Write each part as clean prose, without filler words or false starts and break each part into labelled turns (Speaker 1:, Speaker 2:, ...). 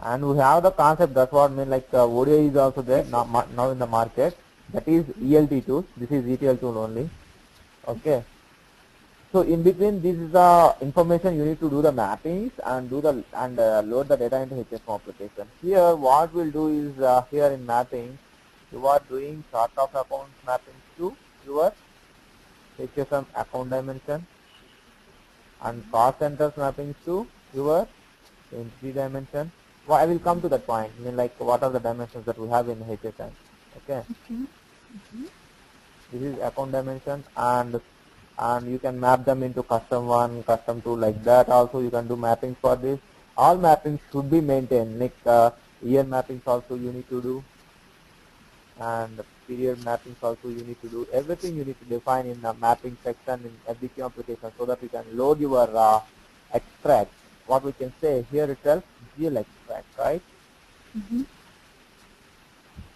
Speaker 1: And we have the concept, that's what I mean, like ODI is also there now in the market. That is ELT tools. This is ETL tool only. Okay. So in between, this is the information you need to do the mappings and load the data into HFM application. Here, what we'll do is here in mapping, you are doing chart of accounts mappings to your HFM account dimension and cost centers mappings to your entity dimension. Well, I will come to that point. I mean, like, what are the dimensions that we have in HSM? Okay. This is account dimension, and you can map them into custom 1, custom 2, like that. Also, you can do mappings for this. All mappings should be maintained. Like year mappings also you need to do, and period mappings also you need to do. Everything you need to define in the mapping section in FDQ application, so that you can load your extract. What we can say here itself, GL extract, right?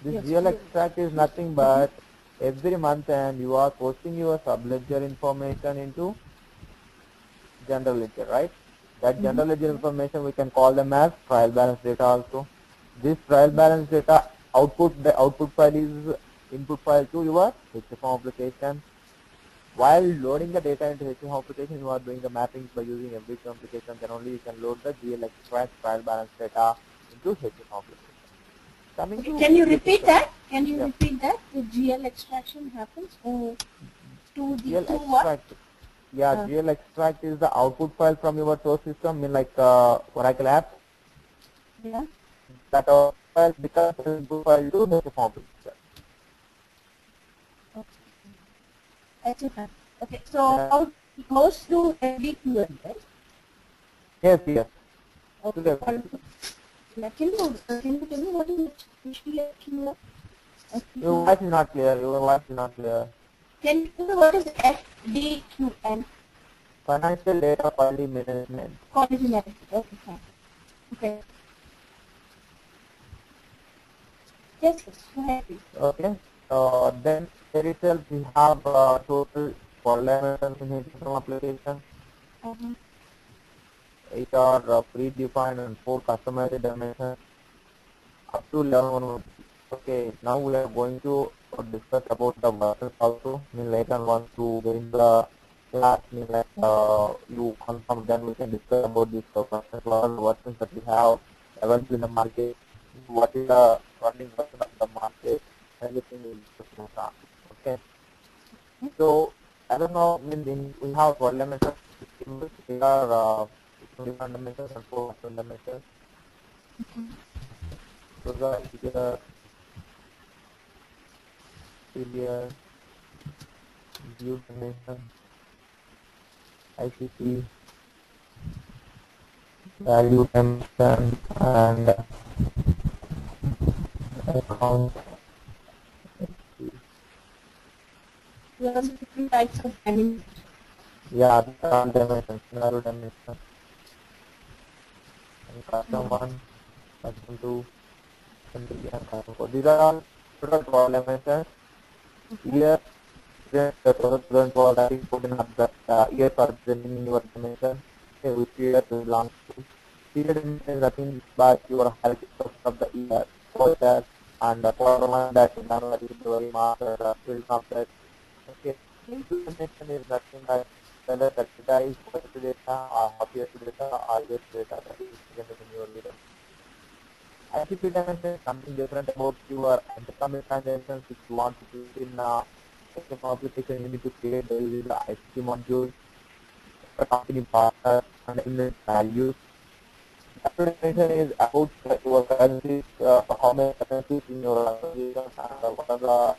Speaker 1: This GL extract is nothing but every month and you are posting your subledger information into general ledger, right? That general ledger information we can call them as trial balance data also. This trial balance data the output file is input file to your HFM application. While loading the data into HFM application, you are doing the mappings by using FDQ application. Then only you can load the GL extract trial balance data into HFM application.
Speaker 2: Can you repeat that? Can you repeat that? The GL extraction happens to the
Speaker 1: GL
Speaker 2: to
Speaker 1: extract.
Speaker 2: what?
Speaker 1: Yeah, GL extract is the output file from your source system, I mean like Oracle apps.
Speaker 2: Yeah.
Speaker 1: That file becomes an input file to HFM application.
Speaker 2: Okay, so it goes to FDQM, right?
Speaker 1: Yes, yes.
Speaker 2: Okay. Can you tell me what is FDQM?
Speaker 1: Your voice is not clear. Your voice is not clear.
Speaker 2: Can you tell me what is FDQM?
Speaker 1: Financial data quality management.
Speaker 2: Quality management. Okay, fine. Okay. Yes, go ahead, please.
Speaker 1: Okay. Then here itself we have total 4 dimensions in HFM application. 8 are predefined and 4 customized dimensions up to 11. Okay, now we are going to discuss about the versions also. I mean, later once you get in the class, I mean, like, you confirm, then we can discuss about these versions, what are the versions that we have available in the market, what is the running version of the market, everything we discuss now. Okay. So, I don't know, I mean, we have 12 dimensions, we are 21 dimensions and 4 dimensions. So the period, view dimension, ICP, value dimension, and account.
Speaker 2: There are different types of dimensions.
Speaker 1: Yeah, the all dimensions, narrow dimension, and custom 1, custom 2, custom 3, and custom 4. These are all total 12 dimensions. Here, the total student for that is put in the year for presenting your dimension, which year belongs to. Period dimension is nothing but your health of the year, quarter, and the quarter one that is January, February, March, April, complex. Okay, view dimension is nothing but whether the data is quarter data, or half year data, or year data that is presented in your leader. ICP dimension is something different about your intercommunity transactions which you want to do in application. You need to create the ICP module, the company partner, and index values. The dimension is about your currencies, how many currencies in your organization, and what are the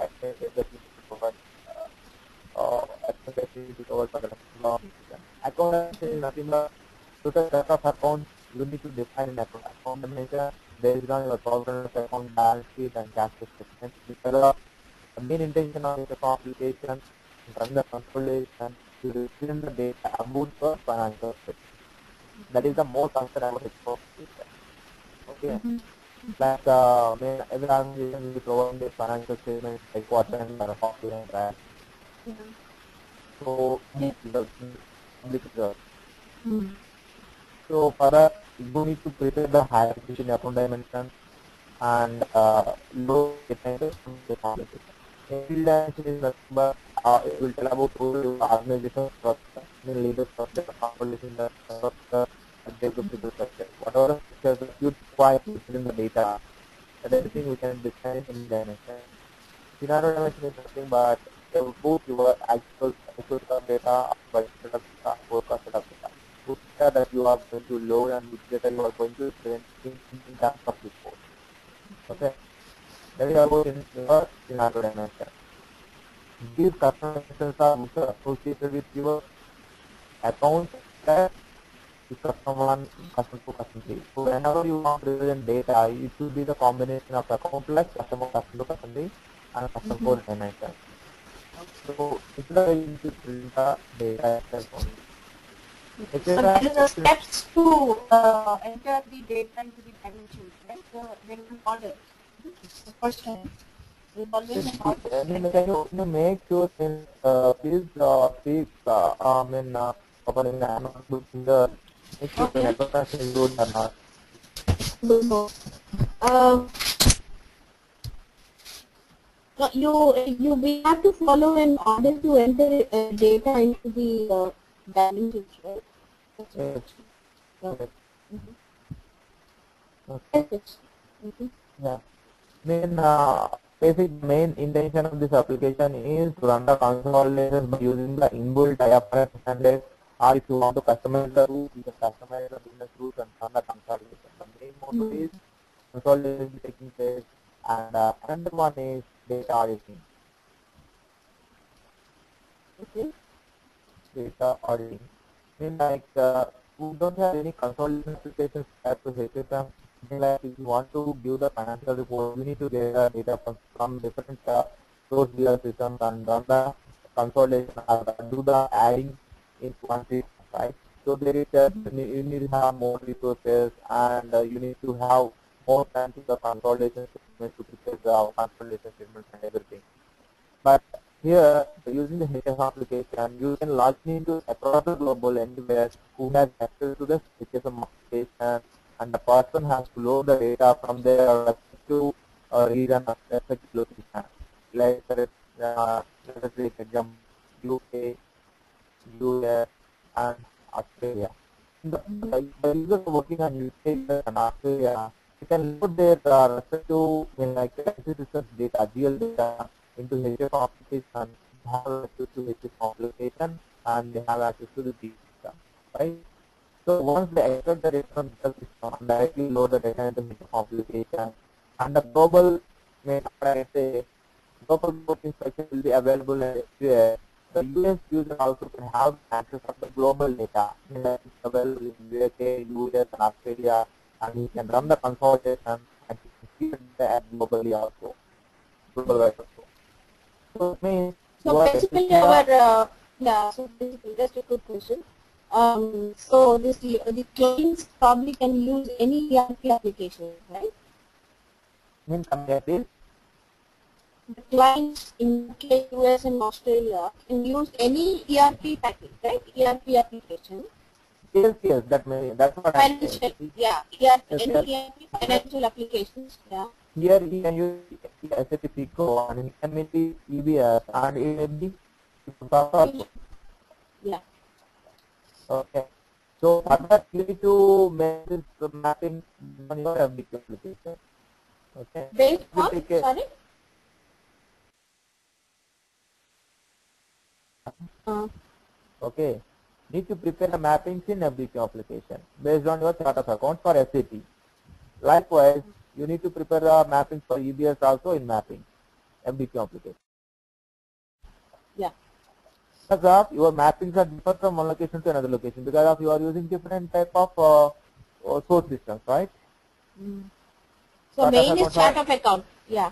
Speaker 1: expenses that you need to provide. Expenses you need to cover for the organization. Account dimension is nothing but total set of accounts you need to define an account dimension based on your total account balance sheet and cash statement. Because the main intention of the application run the consolidation to represent the data about the financial statement. That is the most concern about it. Okay. Like every organization will provide the financial statements like quarter and half year and track. So the public reserve. So for that, you need to prepare the higher efficient account dimension and low data from the application. Field dimension is nothing but it will tell about your organization structure, the leader structure, compilation structure, and geographical structure. Whatever structures that you require to put in the data, that everything we can define in dimension. Scenario dimension is nothing but both your actual data, budget of data, forecast of data. Which data that you are going to load and which data you are going to present in terms of report. Okay, that is about in your scenario dimension. These customer dimensions are also associated with your account that is customer 1, customer 2, customer 3. So whenever you want to present data, it should be the combination of account plus customer 2, customer 3 and customer 4 dimension. So it's the way you should present the data itself only.
Speaker 2: So there is a steps to enter the data into the dimensions, right? So there is an order. The first time. There is always an order.
Speaker 1: Can you make sure in please speak opening the Amazon book in the make sure the network connection is good or not.
Speaker 2: We have to follow an order to enter data into the dimensions, right?
Speaker 1: Yes.
Speaker 2: Okay.
Speaker 1: Okay. Yeah. Main intention of this application is to run the consolidations by using the inbuilt IFRS standard, or if you want to customize the route, you can customize the business route and run the consolidation. The main mode is consolidation taking place, and another one is data auditing.
Speaker 2: Okay.
Speaker 1: Data auditing. Like we don't have any consolidation applications at the HFM. Like if you want to give the financial report, you need to get data from different source data systems and run the consolidation and do the adding in one system, right? So there is you need to have more resources and you need to have more time to the consolidation statements to prepare the consolidation statements and everything. But here, using the HF application, you can log into across the global anywhere who has access to the HFM application, and the person has to load the data from their respective region or respective location. Like let us say, for example, UK, US, and Australia. The users working on UK and Australia, they can load their respective like systems data, GL data into HF application, have access to HF application, and they have access to the G system, right? So once they extract the data from the system, directly load the data into HF application, and the global, global booking structure will be available everywhere. The US user also can have access of the global data. It's available in UK, US, and Australia, and he can run the consolidation and he can see that globally also. Global also. So it means
Speaker 2: basically so basically just a quick question. So the clients probably can use any ERP application, right?
Speaker 1: Means this.
Speaker 2: The clients in UK, US and Australia can use any ERP package, right? ERP application.
Speaker 1: Yes, that's what I'm saying.
Speaker 2: Yeah, any ERP financial applications, yeah.
Speaker 1: Here he can use SAP Pico and he can make the EBS and it may be also.
Speaker 2: Yeah.
Speaker 1: Okay. So for that you need to make this mapping on your application. Okay.
Speaker 2: Based on, sorry?
Speaker 1: Okay. Need to prepare the mappings in FBQ application based on your chart of account for SAP. Likewise, you need to prepare the mappings for EBS also in mapping, FBQ application.
Speaker 2: Yeah.
Speaker 1: Because of your mappings are different from one location to another location because of you are using different type of source systems, right?
Speaker 2: So main is chart of account, yeah.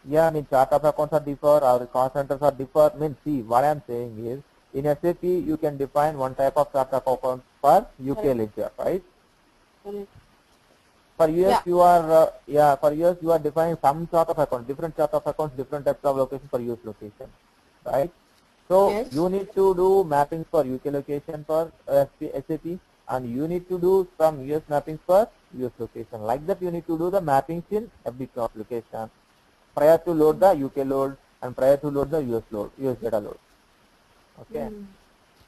Speaker 1: Yeah, I mean chart of accounts are differ, our cost centers are differ. Means see, what I am saying is, in SAP you can define one type of chart of account for UK ledger, right? For US you are for US you are defining some chart of account, different chart of accounts, different types of location for US location, right? So you need to do mappings for UK location for SAP, and you need to do some US mappings for US location. Like that, you need to do the mappings in FD2 application prior to load the UK load and prior to load the US data load. Okay.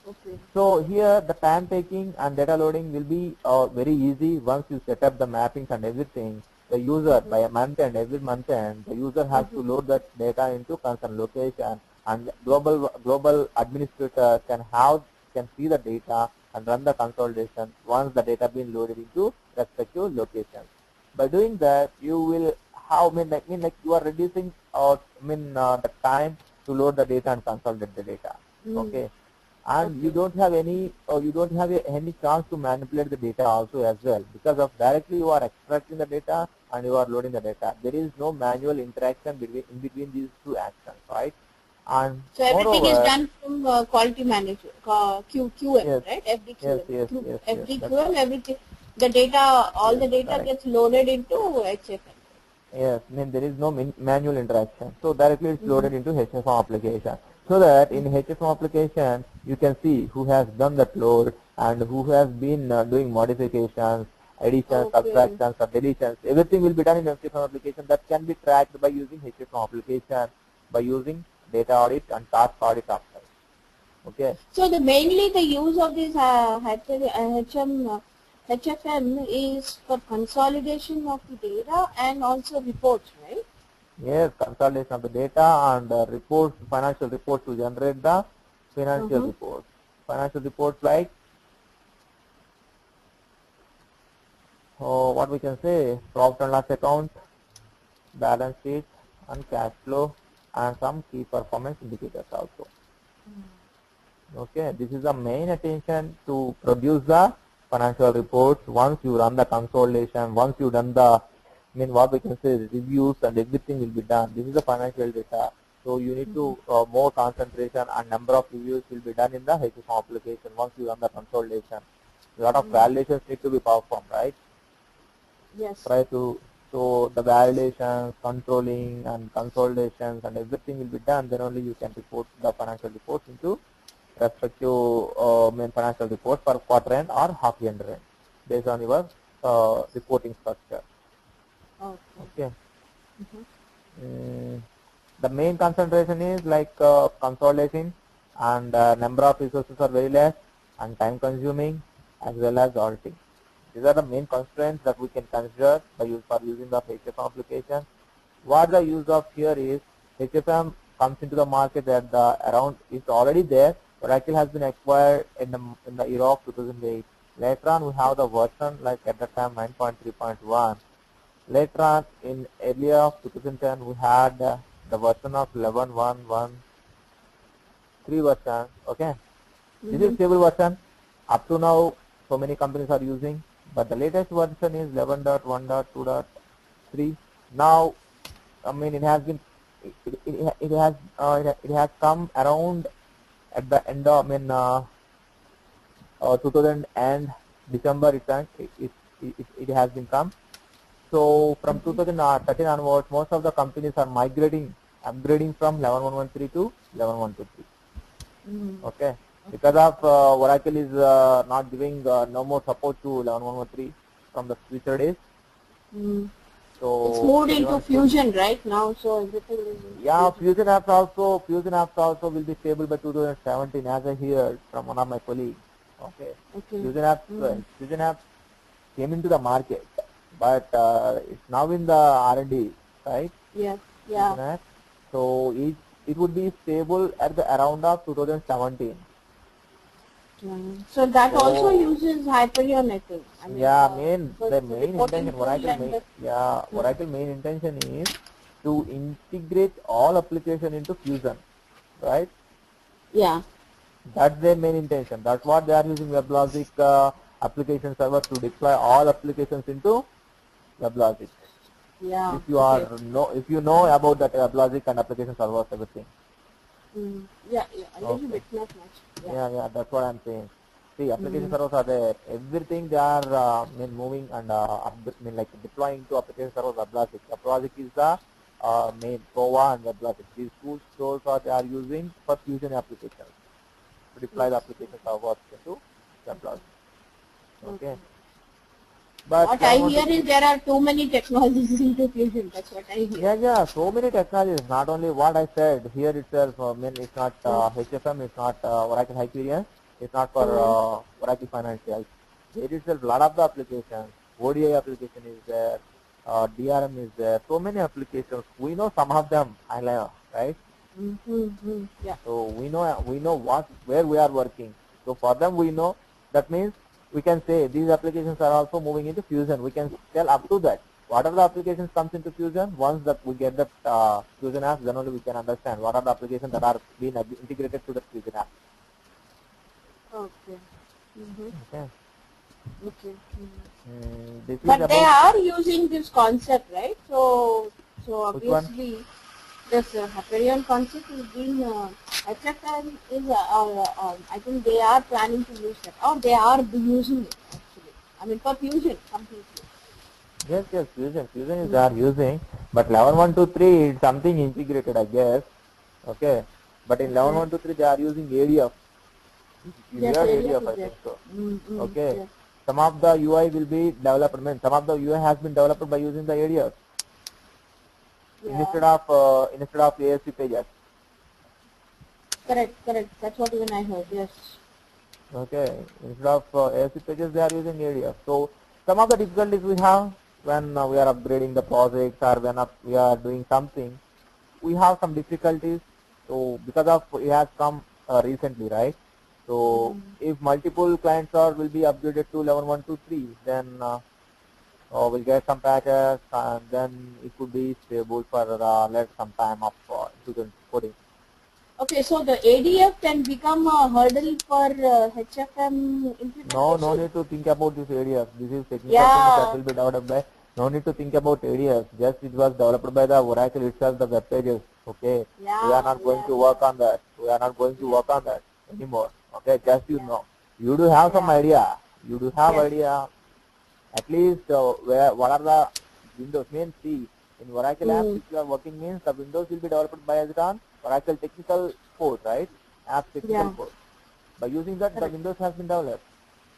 Speaker 2: Okay.
Speaker 1: So here the time taking and data loading will be very easy once you set up the mappings and everything. The user by a month end, every month end, the user has to load that data into concerned location, and global administrator can see the data and run the consolidation once the data been loaded into respective locations. By doing that, you will like you are reducing the time to load the data and consolidate the data. Okay, and you don't have any any chance to manipulate the data also as well, because of directly you are extracting the data and you are loading the data. There is no manual interaction in between these two actions, right? And
Speaker 2: So everything is
Speaker 1: moreover,
Speaker 2: done from quality manager, QM,
Speaker 1: yes,
Speaker 2: right? FDQM.
Speaker 1: yes,
Speaker 2: Through
Speaker 1: yes, yes,
Speaker 2: FDQM, everything, the data, all
Speaker 1: yes,
Speaker 2: the data
Speaker 1: correct.
Speaker 2: gets loaded into HFM.
Speaker 1: Yes, there is no manual interaction. So directly it's loaded into HFM application. So that in HFM application, you can see who has done that load and who has been doing modifications, additions,
Speaker 2: Okay.
Speaker 1: subtractions, or deletions. Everything will be done in HFM application. That can be tracked by using HFM application, by using data audit and task audit options. Okay.
Speaker 2: So mainly the use of this HFM is for consolidation of the data and also reports, right?
Speaker 1: Yes, consolidation of the data and reports, financial reports to generate the financial reports. Financial reports like what we can say, profit and loss account, balance sheet, and cash flow, and some key performance indicators also. Okay, this is the main attention to produce the financial reports. Once you run the consolidation, once you done the what we can say reviews and everything will be done. This is the financial data. So you need to more concentration and number of reviews will be done in the HFM application once you run the consolidation. A lot of validations need to be performed, right?
Speaker 2: Yes.
Speaker 1: Prior to, so the validations, controlling and consolidations and everything will be done. Then only you can report the financial reports into respective financial reports for quarter end or half year end based on your reporting structure. Okay. The main concentration is like consolidation and number of resources are very less and time consuming as well as auditing. These are the main constraints that we can consider for using the HFM application. What the use of here is HFM comes into the market at the around, it's already there. Oracle has been acquired in the year of 2008. Later on we have the version like at that time 9.3.1. Later on in earlier of 2010 we had the version of 11.1.1.3 version. Okay, this is stable version. Up to now so many companies are using, but the latest version is 11.1.2.3. Now it has been it has come around at the end of 2000 and December it has been come. So from 2013 onwards, most of the companies are upgrading from 11.1.13 to 11.1.2.3. Okay, because of Oracle is not giving no more support to 11.1.1.3 from the future days. So
Speaker 2: it's moved into Fusion right now, so everything is
Speaker 1: Fusion apps also will be stable by 2017, as I heard from one of my colleagues. Okay. Fusion apps came into the market, but it's now in the R&D, right?
Speaker 2: Yeah.
Speaker 1: Fusion apps. So it would be stable at the around of 2017.
Speaker 2: So that also uses Hyperion, I think.
Speaker 1: The main intention, Oracle main intention is to integrate all application into Fusion, right?
Speaker 2: Yeah.
Speaker 1: That's their main intention. That's what they are using WebLogic application server to deploy all applications into WebLogic.
Speaker 2: Yeah.
Speaker 1: If you if you know about that WebLogic and application servers, everything.
Speaker 2: Yeah, a little bit, not much.
Speaker 1: Yeah, that's what I'm saying. See, application servers are there. Everything they are moving and like deploying to application servers. WebLogic. WebLogic is the main Cova and WebLogic. These two tools they are using for Fusion applications to deploy the application servers into WebLogic. Okay. But
Speaker 2: What I
Speaker 1: 1112
Speaker 2: hear is there are too many technologies into fusion. That's what I hear.
Speaker 1: Yeah, so many technologies. Not only what I said here itself. I mean, it's not HFM, it's not Oracle Hyperion, it's not for
Speaker 2: Mm.
Speaker 1: Oracle Financial. It itself, lot of the applications. ODI application is there, DRM is there. So many applications. We know some of them. I know, right?
Speaker 2: Mm-hmm. Yeah.
Speaker 1: So we know what where we are working. So for them we know. That means we can say these applications are also moving into Fusion. We can tell up to that. What are the applications comes into Fusion? Once that we get the Fusion apps, then only we can understand what are the applications that are being integrated to the Fusion app.
Speaker 2: Okay. Mm-hmm.
Speaker 1: Okay.
Speaker 2: Okay. Mhm.
Speaker 1: This is
Speaker 2: But they
Speaker 1: about
Speaker 2: are using this concept, right? So
Speaker 1: which one?
Speaker 2: obviously, this Hyperion concept is being HFM is I think they are planning to use that, or they are using it actually. I mean for fusion completely.
Speaker 1: Yes, Fusion. Fusion is they are using, but 11.123 is something integrated, I guess. Okay. But in
Speaker 2: Okay.
Speaker 1: 11.123 they are using ADF. You
Speaker 2: Yes,
Speaker 1: heard
Speaker 2: area
Speaker 1: ADF,
Speaker 2: is
Speaker 1: I
Speaker 2: there.
Speaker 1: think so.
Speaker 2: Mm-hmm.
Speaker 1: Okay.
Speaker 2: Yes.
Speaker 1: Some of the UI will be developed, I mean, some of the UI has been developed by using the ADF
Speaker 2: Yeah.
Speaker 1: instead of ASP pages.
Speaker 2: Correct. Correct. That's what even I heard. Yes.
Speaker 1: Okay. Instead of ASP pages, they are using ADF. So some of the difficulties we have when we are upgrading the projects or when we are doing something, we have some difficulties. So because of it has come recently, right? So
Speaker 2: Mm.
Speaker 1: if multiple clients are will be upgraded to 11.123, then we'll get some patches and then it could be stable for let some time of 2014.
Speaker 2: Okay, so the ADF can become a hurdle for HFM
Speaker 1: No
Speaker 2: implementation?
Speaker 1: need to think about this areas. This is technical things that
Speaker 2: Yeah,
Speaker 1: will be developed by. No need to think about areas. Just it was developed by the Oracle itself, the web pages. Okay, we are
Speaker 2: yeah,
Speaker 1: not going
Speaker 2: yeah,
Speaker 1: to
Speaker 2: yeah,
Speaker 1: work on that. We are not going to
Speaker 2: yes,
Speaker 1: work on that anymore. Okay, just you
Speaker 2: yeah,
Speaker 1: know. You do have some
Speaker 2: yeah,
Speaker 1: idea. You do have
Speaker 2: yes.
Speaker 1: idea. At least where what are the Windows means? See, in Oracle apps,
Speaker 2: Mm,
Speaker 1: if you are working means the Windows will be developed by as it on Oracle technical code, right? Apps technical
Speaker 2: yeah,
Speaker 1: code. By using that, the
Speaker 2: correct.
Speaker 1: Windows has been developed.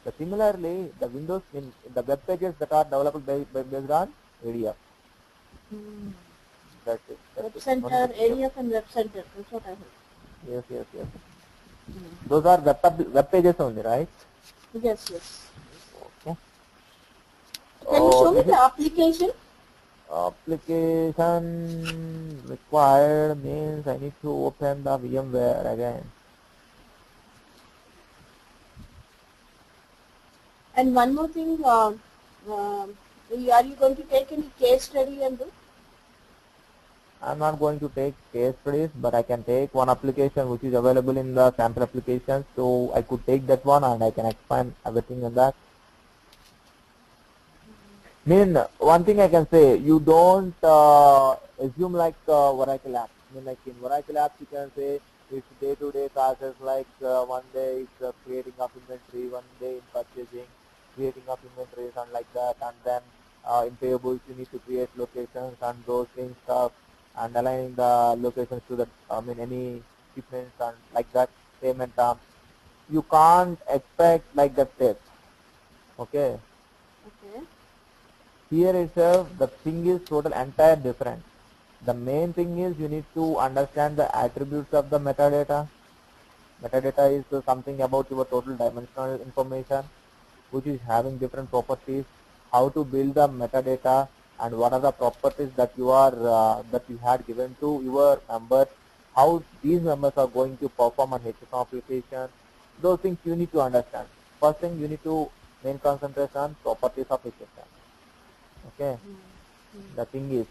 Speaker 1: So similarly, the Windows in the web pages that are developed by based on ADF.
Speaker 2: Mm.
Speaker 1: That's it. That's
Speaker 2: Web
Speaker 1: it. No need to
Speaker 2: Center,
Speaker 1: think about.
Speaker 2: ADF and Web Center, that's what I heard.
Speaker 1: Yes.
Speaker 2: Mm.
Speaker 1: Those are web pages only, right?
Speaker 2: Yes, yes.
Speaker 1: Okay.
Speaker 2: Can you show me
Speaker 1: This
Speaker 2: the
Speaker 1: is
Speaker 2: application?
Speaker 1: application required means I need to open the VMware again.
Speaker 2: And one more thing, are you going to take any case study and do?
Speaker 1: I'm not going to take case studies, but I can take one application which is available in the sample application. So I could take that one and I can expand everything in that. Mean one thing I can say, you don't assume like Oracle apps. I mean like in Oracle apps you can say it's day-to-day process like one day it's creating of inventory, one day in purchasing, creating of inventories and like that, and then in payables you need to create locations and those things stuff and aligning the locations to the I mean any shipments and like that payment terms. You can't expect like that steps. Okay.
Speaker 2: Okay.
Speaker 1: Here itself, the thing is total entire different. The main thing is you need to understand the attributes of the metadata. Metadata is something about your total dimensional information, which is having different properties. How to build the metadata and what are the properties that that you had given to your members. How these members are going to perform on HTML application. Those things you need to understand. First thing you need to main concentration on properties of HTML. Okay. The thing is,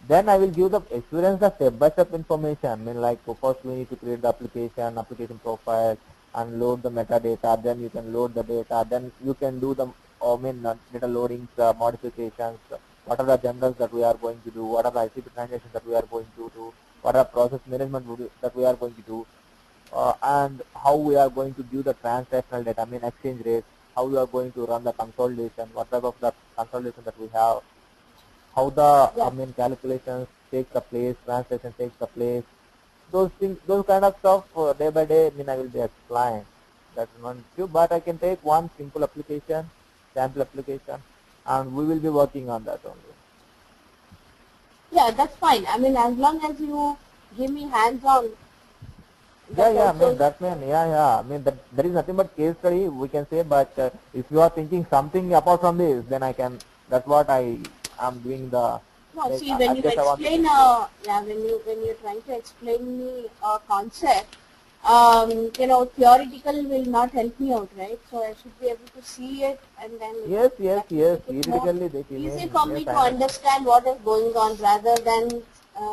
Speaker 1: then I will give the experience the step-by-step information. I mean, like first we need to create the application profile, and load the metadata. Then you can load the data. Then you can do the data loadings, modifications. What are the generals that we are going to do? What are the ICP transactions that we are going to do? What are process management that we are going to do? And how we are going to give the transactional data, I mean exchange rates, how we are going to run the consolidation, what type of the consolidation that we have, how the
Speaker 2: Yeah.
Speaker 1: calculations takes the place, translation takes the place. Those things, those kind of stuff day by day. I will be explained. That's one issue. But I can take one simple application. sample application, and we will be working on that only.
Speaker 2: Yeah, that's fine. I mean, as long as you give me hands-on.
Speaker 1: Yeah, I mean that mean, I mean that there is nothing but case study we can say, but if you are thinking something apart from this, then I can. That's what I am doing the.
Speaker 2: No,
Speaker 1: Like,
Speaker 2: see, when you
Speaker 1: just I want to
Speaker 2: explain,
Speaker 1: explain.
Speaker 2: yeah, when you're trying to explain me a concept, you know, theoretical will not help me out, right? So I should be able to see it, and then you know,
Speaker 1: Yes, yes,
Speaker 2: that will
Speaker 1: yes.
Speaker 2: make it more
Speaker 1: Theoretically, they
Speaker 2: easy
Speaker 1: mean
Speaker 2: for
Speaker 1: yes,
Speaker 2: me
Speaker 1: I
Speaker 2: to
Speaker 1: understand.
Speaker 2: understand what is going on, rather than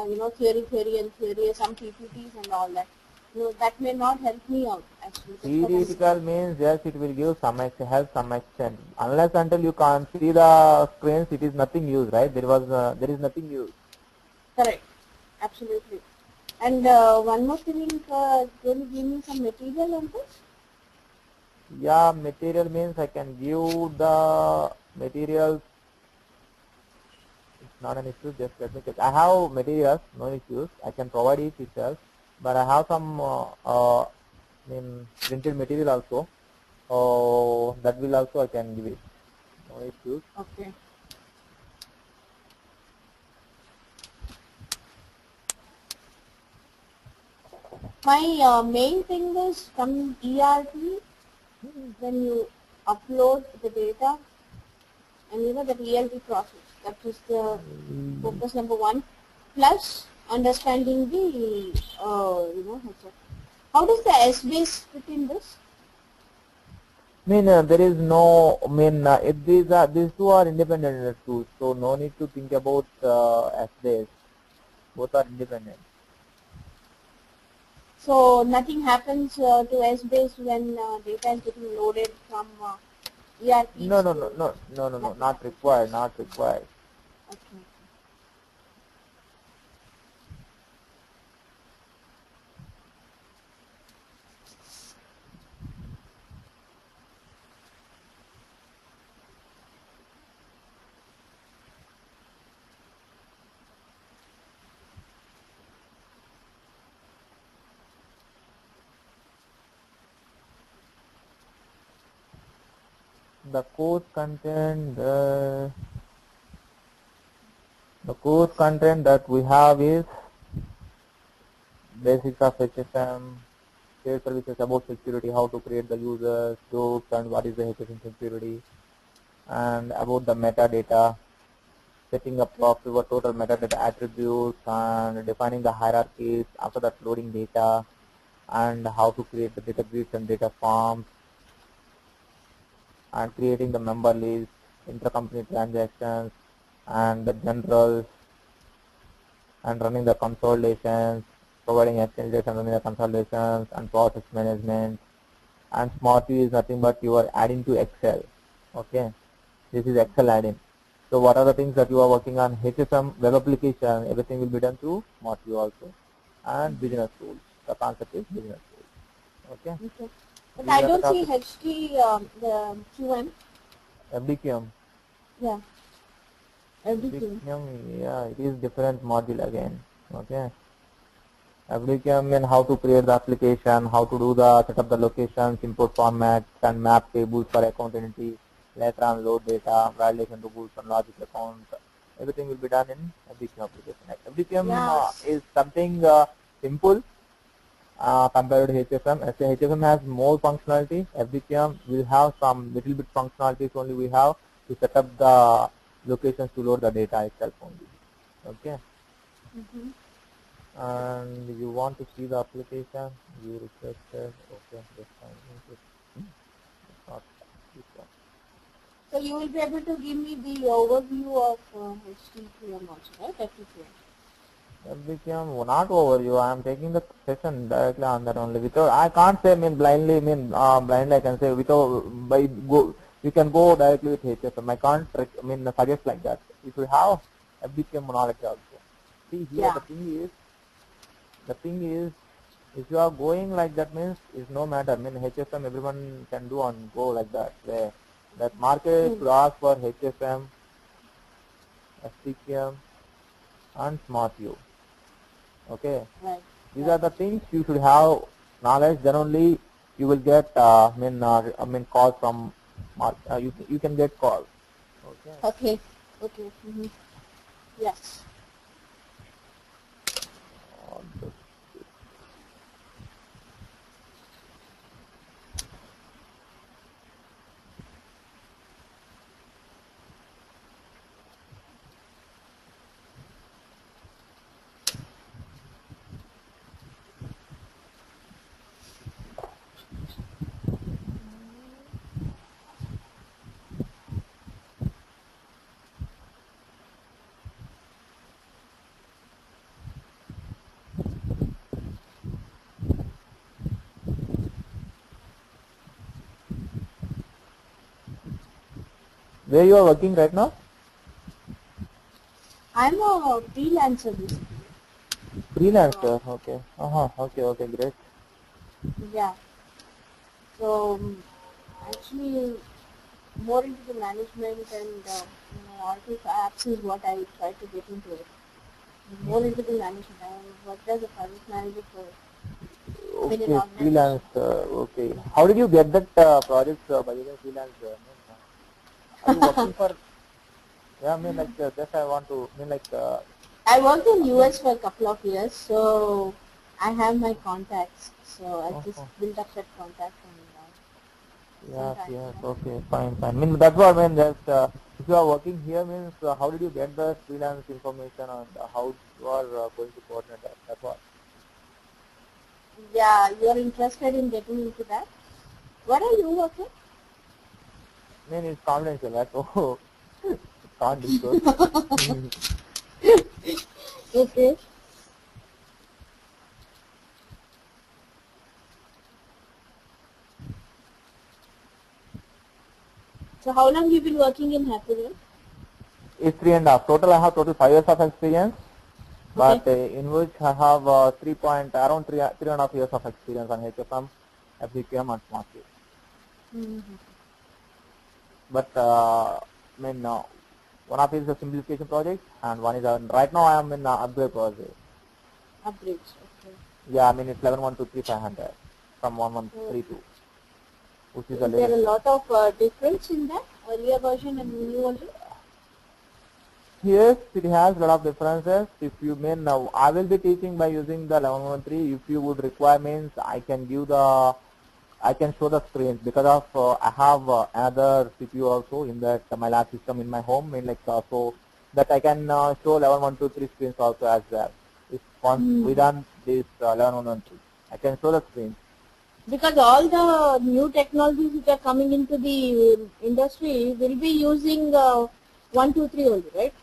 Speaker 2: you know, theory, and theory, some PPTs and all that. You know, that may not help me out actually. That's what I'm
Speaker 1: Theoretical
Speaker 2: saying.
Speaker 1: means yes, it will give some help some extent. Unless until you can't see the screens, it is nothing use, right? There is nothing use.
Speaker 2: Correct. Absolutely. And one more thing, can you give me some material on this?
Speaker 1: Yeah, material means I can give the materials. It's not an issue. Just let me check. I have materials, no issues. I can provide it itself, but I have some printed material also. Oh, that will also I can give it. No issues.
Speaker 2: Okay. My main thing is from ERP, when you upload the data, and you know that ELT process, that is the focus number one, plus understanding the you know, HR. How does the S-base fit in this?
Speaker 1: There is no, if these two are independent tools, so no need to think about S-base. Both are independent.
Speaker 2: So nothing happens to S-base when data is getting loaded from ERPs to
Speaker 1: No,
Speaker 2: nothing
Speaker 1: not
Speaker 2: happens, right?
Speaker 1: required, not required.
Speaker 2: Okay.
Speaker 1: The course content, the course content that we have is basics of HSM, shared services about security, how to create the users, groups, and what is the HSM security, and about the metadata, setting up of your total metadata attributes, and defining the hierarchies, after that loading data, and how to create the data grids and data forms, and creating the member list, intercompany transactions, and the generals, and running the consolidations, providing exchanges and running the consolidations, and process management. And Smart View is nothing but you are adding to Excel. Okay, this is Excel add-in. So what are the things that you are working on? HSM web application, everything will be done through Smart View also, and business tools. The concept is business tools. Okay,
Speaker 2: Okay. But
Speaker 1: these
Speaker 2: I
Speaker 1: are the
Speaker 2: don't see
Speaker 1: topics.
Speaker 2: HT, the QM.
Speaker 1: FDQM.
Speaker 2: Yeah, everything.
Speaker 1: FDQM, yeah, it is different module again. Okay. FDQM and how to create the application, how to do the set up the locations, import formats, and map tables for account entity, later on load data, validation rules and logic account. Everything will be done in FDQM application. Like FDQM
Speaker 2: Yes.
Speaker 1: is something simple compared to HFM. As HFM has more functionality, FDQM will have some little bit functionalities only we have to set up the locations to load the data itself only. Okay.
Speaker 2: Mm-hmm.
Speaker 1: And you want to see the application, you requested, okay, that's fine. It's not this one.
Speaker 2: So you will be able to give me the overview of HTQM also, right? FTQM.
Speaker 1: That became not overview. I am taking the session directly on that only. Without, I can't say blindly. Blindly I can say without by go. You can go directly with HFM. I can't suggest like that. You should have FDQM knowledge also. See here
Speaker 2: Yeah.
Speaker 1: the thing is, if you are going like that means it's no matter. HFM everyone can do on go like that. Where that market
Speaker 2: Mm.
Speaker 1: should ask for HFM, FTQM, and Smart View. Okay,
Speaker 2: Right.
Speaker 1: these are
Speaker 2: Right.
Speaker 1: the things you should have knowledge. Then only you will get calls from you can get calls. Okay.
Speaker 2: Okay. Okay. Yes.
Speaker 1: Just where you are working right now?
Speaker 2: I'm a freelancer basically. So,
Speaker 1: Freelancer. Okay. Okay. Okay. Great.
Speaker 2: yeah. So actually more into the management and Oracle apps is what I try to get into it. More into the management. I worked as a project manager for many
Speaker 1: Okay.
Speaker 2: organizations.
Speaker 1: Freelancer. Okay. How did you get that project by the way, freelancer? I mean, are you working for? Yeah. I mean, like just I want to. I mean, like.
Speaker 2: I worked in US for a couple of years, so I have my contacts. So I just
Speaker 1: Oh,
Speaker 2: built up that contact and
Speaker 1: yes,
Speaker 2: sometimes,
Speaker 1: yes, okay, fine, fine. I mean, that's what I mean. Just if you are working here, means how did you get the freelance information and how you are going to coordinate that? That's what.
Speaker 2: yeah, you're interested in getting into that. What are you working?
Speaker 1: I mean, it's confidential, right? So can't disclose.
Speaker 2: Okay. So how long you been working in Happy?
Speaker 1: It's 3.5. Total, I have total 5 years of experience,
Speaker 2: Okay.
Speaker 1: but in which I have around 3.5 years of experience on HFM, FDQM, and SmartCube.
Speaker 2: Mm-hmm.
Speaker 1: But I mean, one of it is a simplification project, and one is right now I am in upgrade project.
Speaker 2: Upgrades. Okay.
Speaker 1: Yeah, I mean it's 11.123.500 from
Speaker 2: So
Speaker 1: 1132, which is the
Speaker 2: is there a
Speaker 1: latest one.
Speaker 2: lot of difference in that earlier version and new version?
Speaker 1: Yes, it has a lot of differences. If you mean now, I will be teaching by using the 11.1.3. If you would require means I can show the screens because of I have another CPU also in that my lab system in my home. In like so that I can show 11.123 screens also as well. If once we
Speaker 2: Hmm.
Speaker 1: done this 11.1.3, I can show the screens.
Speaker 2: Because all the new technologies which are coming into the industry will be using 123 only, right?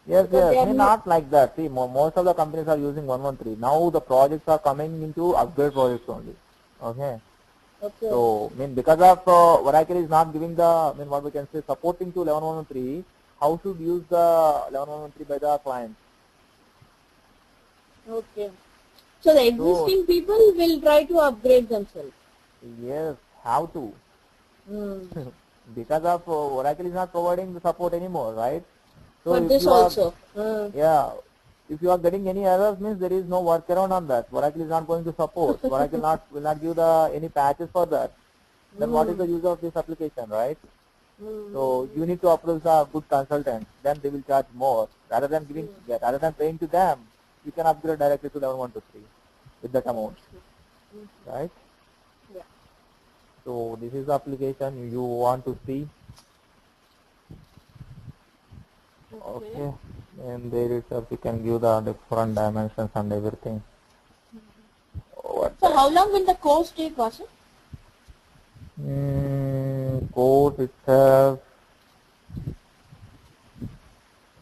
Speaker 1: Yes,
Speaker 2: Because
Speaker 1: yes.
Speaker 2: they
Speaker 1: I
Speaker 2: are
Speaker 1: mean,
Speaker 2: new.
Speaker 1: not like that. See, most of the companies are using 113. Now the projects are coming into upgrade projects only. Okay.
Speaker 2: Okay.
Speaker 1: So, I mean, because of Oracle is not giving the, I mean, what we can say, supporting to 11.113, how should use the 11.113 by the client?
Speaker 2: Okay. So the
Speaker 1: So,
Speaker 2: existing people will try to upgrade themselves.
Speaker 1: yes, how to?
Speaker 2: Hmm.
Speaker 1: Because of Oracle is not providing the support anymore, right? So,
Speaker 2: For
Speaker 1: if
Speaker 2: this
Speaker 1: you are,
Speaker 2: also. Hmm.
Speaker 1: yeah, if you are getting any errors, means there is no workaround on that. Oracle is not going to support. Oracle will not give the any patches for that. Then what is
Speaker 2: Hmm.
Speaker 1: the use of this application, right? So
Speaker 2: Hmm.
Speaker 1: you need to approach the good consultants. Then they will charge more rather than
Speaker 2: Hmm.
Speaker 1: rather than paying to them. You can upgrade directly to 11.123 with that amount,
Speaker 2: Okay. Hmm.
Speaker 1: right?
Speaker 2: Yeah.
Speaker 1: So this is the application you want to see.
Speaker 2: Okay.
Speaker 1: Okay, and there itself you can give the different dimensions and everything over
Speaker 2: So
Speaker 1: there.
Speaker 2: how long will the course take, Vasu?
Speaker 1: Course itself,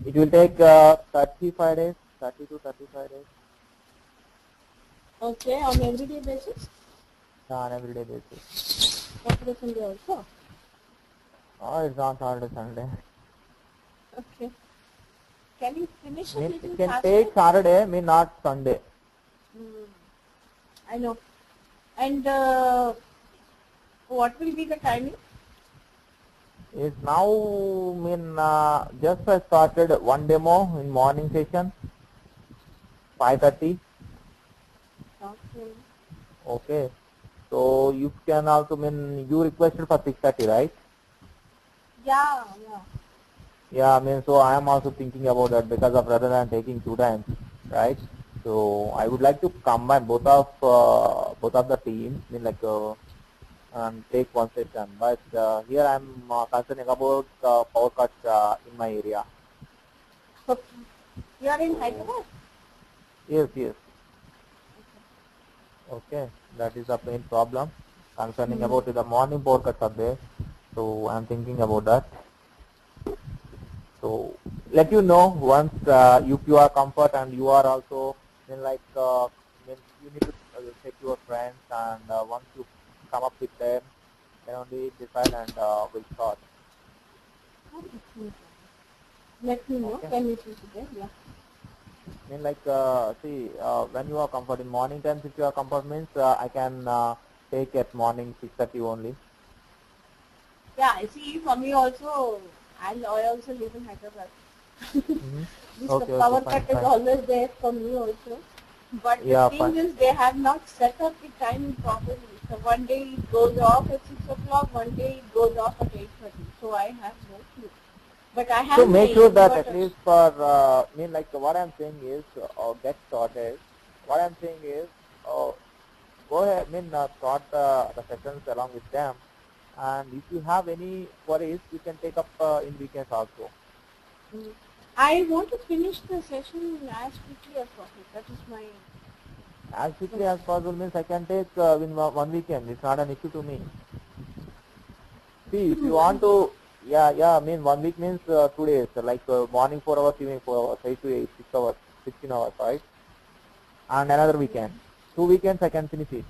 Speaker 1: it will take 35 days, 30 to 35 days
Speaker 2: Okay, on everyday basis?
Speaker 1: on everyday basis.
Speaker 2: Saturday, Sunday also?
Speaker 1: Oh, it's not Saturday, Sunday.
Speaker 2: Okay. Can you finish
Speaker 1: I
Speaker 2: a
Speaker 1: mean, it
Speaker 2: little
Speaker 1: can
Speaker 2: faster?
Speaker 1: take Saturday, I mean not Sunday.
Speaker 2: Hmm. I know. And what will be the timing?
Speaker 1: It's now, I mean, just I started one demo in morning session, 5:30.
Speaker 2: Okay.
Speaker 1: Okay. So you can also, I mean, you requested for 6:30, right?
Speaker 2: Yeah, yeah.
Speaker 1: Yeah, I mean, so I am also thinking about that because of rather than taking 2 times, right? So I would like to combine both of the teams, I mean, like and take one session. But here I'm concerning about power cuts in my area.
Speaker 2: Okay. You are in
Speaker 1: So
Speaker 2: Hyderabad?
Speaker 1: yes, yes, okay, that is the main problem concerning
Speaker 2: Hmm.
Speaker 1: about the morning power cuts are there. So I'm thinking about that. So let you know once if you are comfort and you are also then like then you need to check your friends and once you come up with them then only decide and we'll start.
Speaker 2: Okay. No problem. Let me know
Speaker 1: Okay.
Speaker 2: when it is there. Yeah.
Speaker 1: Then like see when you are comfort in morning times if you are comfort means I can take at morning 6:30 only.
Speaker 2: Yeah, I see for me also, I also live in Hyderabad.
Speaker 1: Mm-hmm.
Speaker 2: This
Speaker 1: Okay, okay,
Speaker 2: power
Speaker 1: fine,
Speaker 2: cut is
Speaker 1: fine.
Speaker 2: always there for me also. But the
Speaker 1: Yeah, fine.
Speaker 2: thing is, they have not set up the time properly. So one day it goes off at 6 o'clock, one day it goes off at 8:30. So I have no clue. But I
Speaker 1: So
Speaker 2: have my
Speaker 1: make sure that at
Speaker 2: inverters.
Speaker 1: least for mean like what I'm saying is get started. What I'm saying is uh, go ahead, I mean start the sessions along with them. And if you have any worries, you can take up in weekends also.
Speaker 2: Mm. I want to finish the session as quickly as possible. That is my
Speaker 1: As quickly as
Speaker 2: concern.
Speaker 1: possible means I can take in one weekend. It's not an issue to me. See,
Speaker 2: To
Speaker 1: if
Speaker 2: do
Speaker 1: you
Speaker 2: one
Speaker 1: want
Speaker 2: week.
Speaker 1: to, yeah, I mean 1 week means 2 days, like morning 4 hours, evening 4 hours, 8 to 8, 6 hours, 16 hours, right? And another weekend. 2 weekends I can finish it.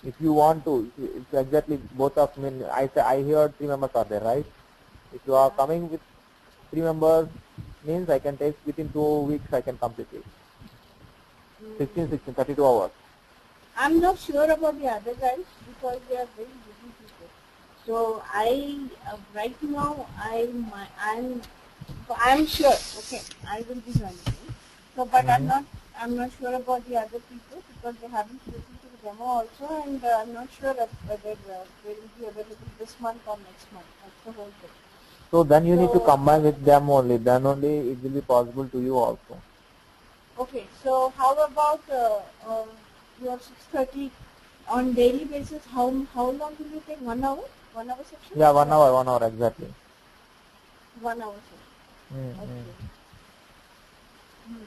Speaker 1: If you want to, it's exactly both of mean I heard 3 members are there, right? If you are
Speaker 2: Yeah.
Speaker 1: coming with 3 members, means I can take within 2 weeks I can complete it.
Speaker 2: Mm.
Speaker 1: 16, 16, 32 hours.
Speaker 2: I'm not sure about the other guys because they are very busy people. So I right now I'm sure. Okay, I will be joining you. So, but
Speaker 1: Mm-hmm.
Speaker 2: I'm not sure about the other people because they haven't listened to the demo also, and I'm not sure if whether they will be available this month or next month. That's the whole thing.
Speaker 1: So then you need to
Speaker 2: So
Speaker 1: combine with them only. Then only it will be possible to you also.
Speaker 2: okay, so how about your 6:30 on daily basis? How long will you take? 1 hour? 1 hour section
Speaker 1: Yeah,
Speaker 2: or
Speaker 1: 1 hour exactly.
Speaker 2: 1 hour section?
Speaker 1: Mm-hmm.
Speaker 2: Okay. Hmm.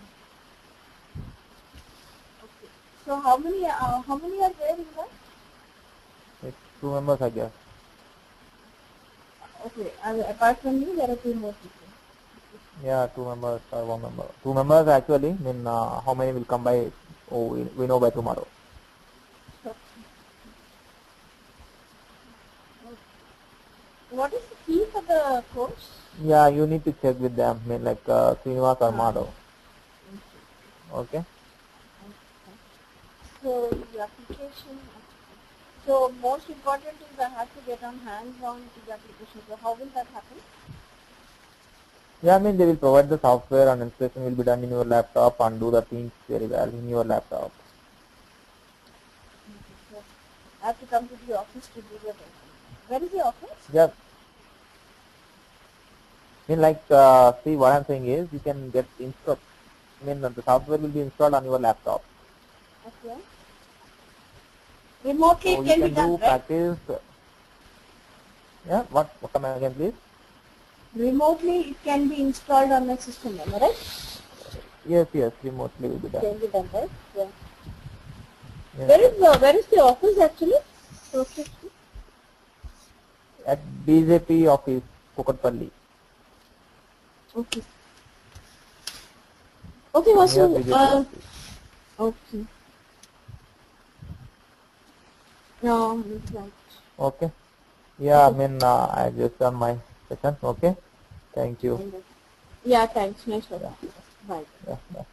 Speaker 2: Okay. So how many are there in that?
Speaker 1: It's 2 members, I guess.
Speaker 2: Okay. Apart from you, there are two more people.
Speaker 1: Yeah, 2 members or 1 member. 2 members actually. I mean, how many will come by? Oh, we know by tomorrow.
Speaker 2: So, what is the fee for the course?
Speaker 1: Yeah, you need to check with them. I mean, like Srinivas or
Speaker 2: Ah,
Speaker 1: Madhav.
Speaker 2: okay.
Speaker 1: Okay.
Speaker 2: Okay. So the application. So most important is I have to get on hands-on to the application. So how will that happen?
Speaker 1: Yeah, I mean they will provide the software and installation will be done in your laptop and do the things very well in your laptop.
Speaker 2: Okay, so I have to come to the office to do the testing. Where is the office?
Speaker 1: Yeah, I mean like see what I'm saying is you can get installed. I mean the software will be installed on your laptop.
Speaker 2: Okay. Remotely
Speaker 1: So
Speaker 2: it
Speaker 1: you
Speaker 2: can be
Speaker 1: can
Speaker 2: done,
Speaker 1: do
Speaker 2: right?
Speaker 1: practice. Yeah, what come again please?
Speaker 2: Remotely it can be installed on the system, am I right?
Speaker 1: Yes, yes, remotely will be
Speaker 2: It
Speaker 1: done.
Speaker 2: can be done, right? Yeah.
Speaker 1: Yes, yes.
Speaker 2: Where is the office actually? Okay.
Speaker 1: At BJP office, Kukatpalli,
Speaker 2: Okay. Okay,
Speaker 1: near
Speaker 2: Vasu.
Speaker 1: BJP office.
Speaker 2: Okay. No, it's right.
Speaker 1: Okay. Yeah, I
Speaker 2: Okay.
Speaker 1: mean I just done my session. Okay. Thank you.
Speaker 2: Yeah, thanks. Nice
Speaker 1: Yeah,
Speaker 2: talking to you. Bye.
Speaker 1: yeah, yeah.